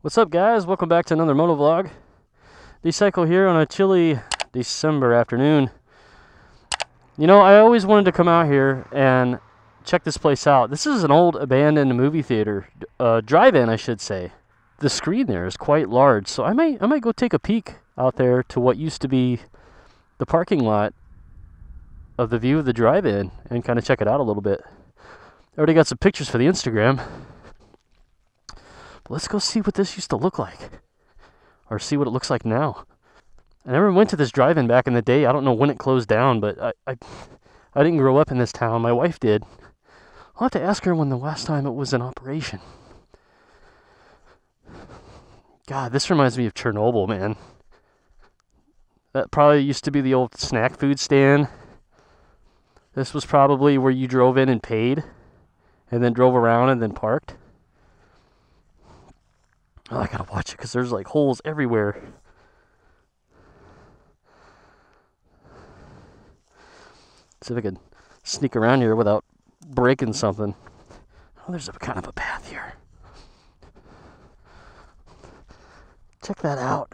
What's up, guys? Welcome back to another motovlog. D-Cycle here on a chilly December afternoon. You know, I always wanted to come out here and check this place out. This is an old abandoned movie theater, drive-in, I should say. The screen there is quite large, so I might go take a peek out there to what used to be the parking lot of the view of the drive-in and kind of check it out a little bit. I already got some pictures for the Instagram. Let's go see what this used to look like, or see what it looks like now. I never went to this drive-in back in the day. I don't know when it closed down, but I didn't grow up in this town. My wife did. I'll have to ask her when the last time it was in operation. God, this reminds me of Chernobyl, man. That probably used to be the old snack food stand. This was probably where you drove in and paid, and then drove around and then parked. Oh, I gotta watch it because there's like holes everywhere. See if I can sneak around here without breaking something. Oh, there's a kind of a path here. Check that out.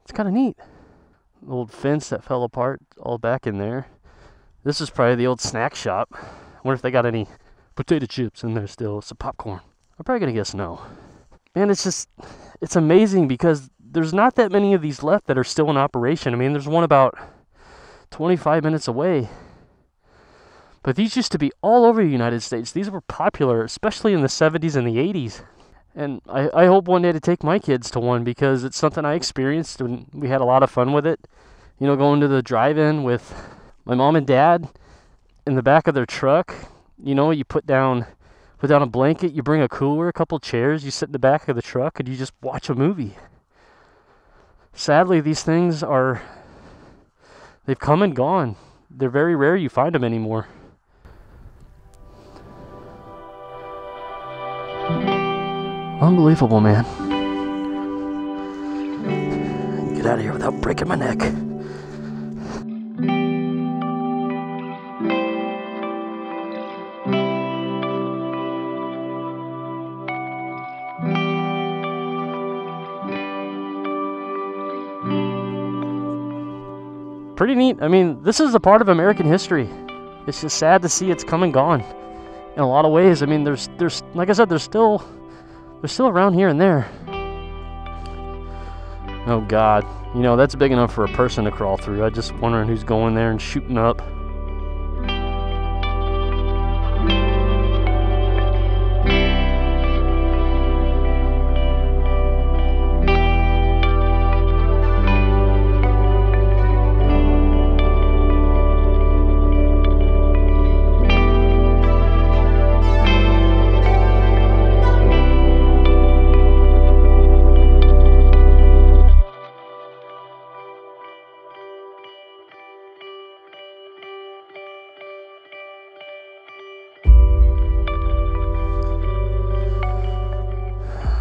It's kind of neat. The old fence that fell apart all back in there. This is probably the old snack shop. I wonder if they got any potato chips in there still, some popcorn. I'm probably gonna guess no. Man, it's amazing because there's not that many of these left that are still in operation. I mean, there's one about 25 minutes away. But these used to be all over the United States. These were popular, especially in the 70s and the 80s. And I hope one day to take my kids to one because it's something I experienced and we had a lot of fun with it. You know, going to the drive-in with my mom and dad in the back of their truck. You know, you put down a blanket, you bring a cooler, a couple chairs, you sit in the back of the truck, and you just watch a movie. Sadly, these things they've come and gone. They're very rare you find them anymore. Unbelievable, man. Get out of here without breaking my neck. Pretty neat. I mean, this is a part of American history. It's just sad to see it's come and gone in a lot of ways. I mean, there's like I said, they're still around here and there. Oh God, you know, that's big enough for a person to crawl through. I'm just wondering who's going there and shooting up.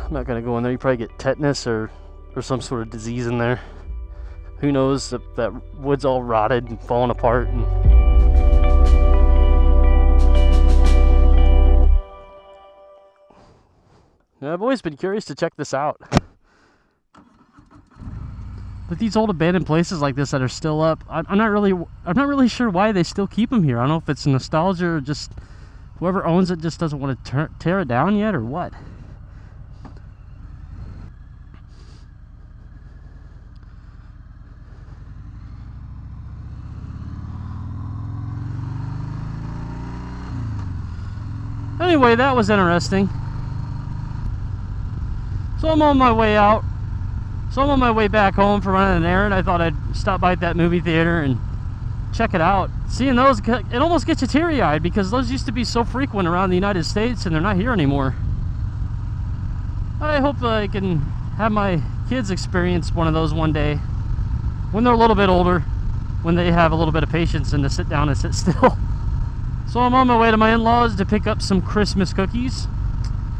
I'm not gonna go in there. You probably get tetanus or some sort of disease in there. Who knows if that wood's all rotted and falling apart. And I've always been curious to check this out. But these old abandoned places like this that are still up, I'm not really sure why they still keep them here. I don't know if it's nostalgia or just whoever owns it just doesn't want to tear it down yet or what. Anyway, that was interesting. So I'm on my way out. So I'm on my way back home from running an errand. I thought I'd stop by at that movie theater and check it out. Seeing those, it almost gets you teary-eyed because those used to be so frequent around the United States and they're not here anymore. I hope I can have my kids experience one of those one day when they're a little bit older, when they have a little bit of patience and to sit down and sit still. So I'm on my way to my in-laws to pick up some Christmas cookies.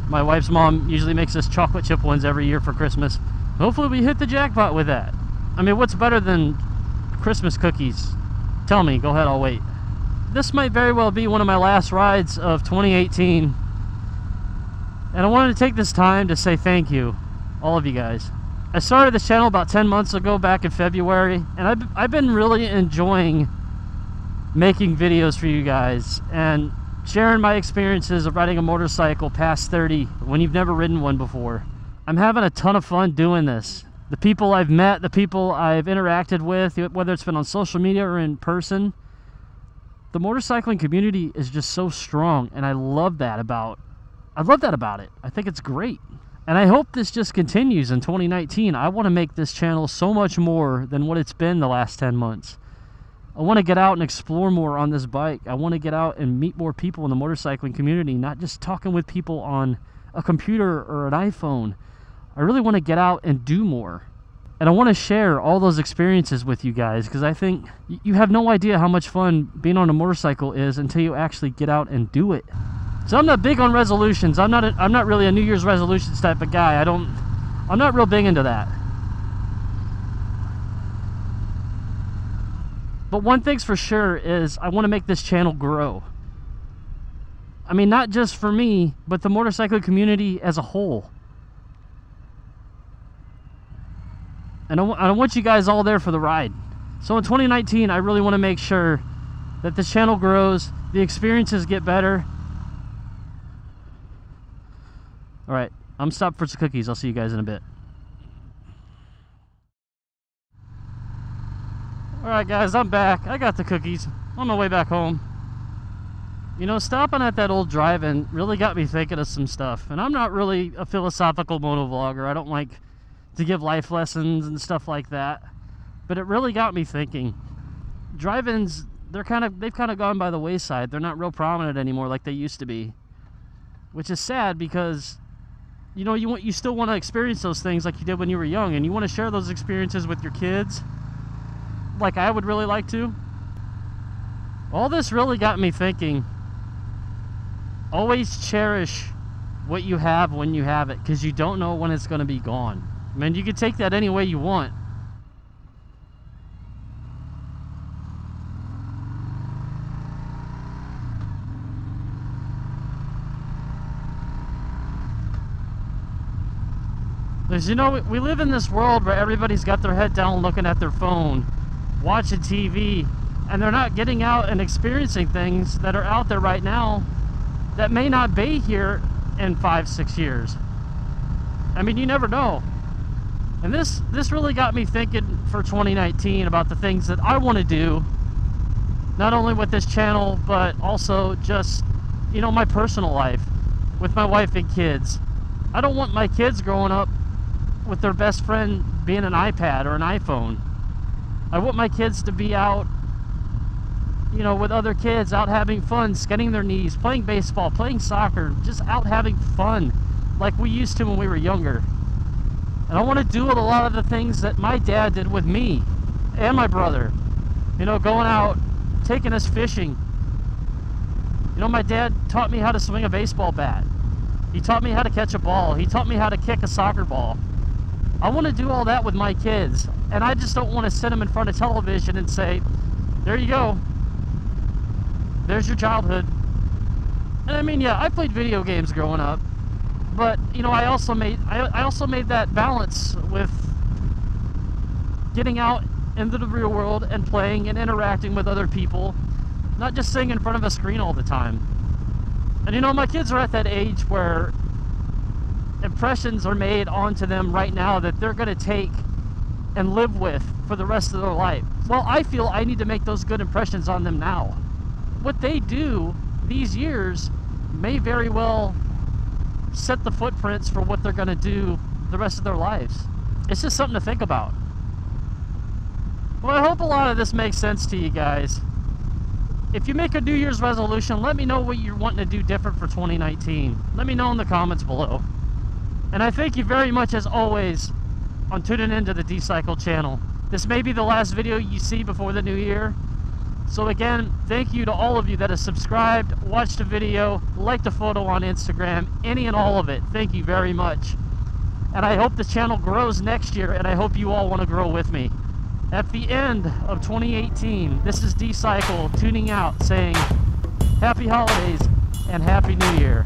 My wife's mom usually makes us chocolate chip ones every year for Christmas. Hopefully we hit the jackpot with that. I mean, what's better than Christmas cookies? Tell me, go ahead, I'll wait. this might very well be one of my last rides of 2018. And I wanted to take this time to say thank you, all of you guys. I started this channel about 10 months ago, back in February, and I've been really enjoying making videos for you guys and sharing my experiences of riding a motorcycle past 30 when you've never ridden one before. I'm having a ton of fun doing this. The people I've met, the people I've interacted with, whether it's been on social media or in person, the motorcycling community is just so strong, and I love that about it. I think it's great. And I hope this just continues in 2019. I want to make this channel so much more than what it's been the last 10 months. I want to get out and explore more on this bike. I want to get out and meet more people in the motorcycling community, not just talking with people on a computer or an iPhone. I really want to get out and do more. And I want to share all those experiences with you guys, because I think you have no idea how much fun being on a motorcycle is until you actually get out and do it. So I'm not big on resolutions. I'm not really a New Year's resolutions type of guy. I'm not real big into that. But one thing's for sure is I want to make this channel grow. I mean, not just for me, but the motorcycle community as a whole. And I want you guys all there for the ride. So in 2019, I really want to make sure that the channel grows, the experiences get better. All right, I'm stopped for some cookies. I'll see you guys in a bit. Alright guys, I'm back. I got the cookies on my way back home. You know, stopping at that old drive-in really got me thinking of some stuff. And I'm not really a philosophical motovlogger. I don't like to give life lessons and stuff like that. But it really got me thinking. Drive-ins, they've kind of gone by the wayside. They're not real prominent anymore like they used to be. Which is sad because, you know, you still want to experience those things like you did when you were young, and you want to share those experiences with your kids. Like I would really like to. All this really got me thinking, always cherish what you have when you have it, because you don't know when it's going to be gone. I mean, you can take that any way you want. Because, you know, we live in this world where everybody's got their head down looking at their phone, watching TV, and they're not getting out and experiencing things that are out there right now that may not be here in 5-6 years. I mean, you never know. And this really got me thinking for 2019 about the things that I want to do, not only with this channel, but also just, you know, my personal life with my wife and kids. I don't want my kids growing up with their best friend being an iPad or an iPhone. I want my kids to be out, you know, with other kids, out having fun, skinning their knees, playing baseball, playing soccer, just out having fun like we used to when we were younger. And I want to do a lot of the things that my dad did with me and my brother. You know, going out, taking us fishing. You know, my dad taught me how to swing a baseball bat. He taught me how to catch a ball. He taught me how to kick a soccer ball. I want to do all that with my kids, and I just don't want to sit them in front of television and say, there you go, there's your childhood. And I mean, yeah, I played video games growing up, but you know, I also made that balance with getting out into the real world and playing and interacting with other people, not just sitting in front of a screen all the time. And you know, my kids are at that age where impressions are made onto them right now that they're going to take and live with for the rest of their life. Well, I feel I need to make those good impressions on them now. What they do these years may very well set the footprints for what they're going to do the rest of their lives. It's just something to think about. Well, I hope a lot of this makes sense to you guys. If you make a New Year's resolution, let me know what you're wanting to do different for 2019. Let me know in the comments below. And I thank you very much, as always, on tuning into the D-Cycle channel. This may be the last video you see before the new year. So again, thank you to all of you that have subscribed, watched the video, liked the photo on Instagram, any and all of it. Thank you very much. And I hope the channel grows next year, and I hope you all want to grow with me. At the end of 2018, this is D-Cycle tuning out, saying Happy Holidays and Happy New Year.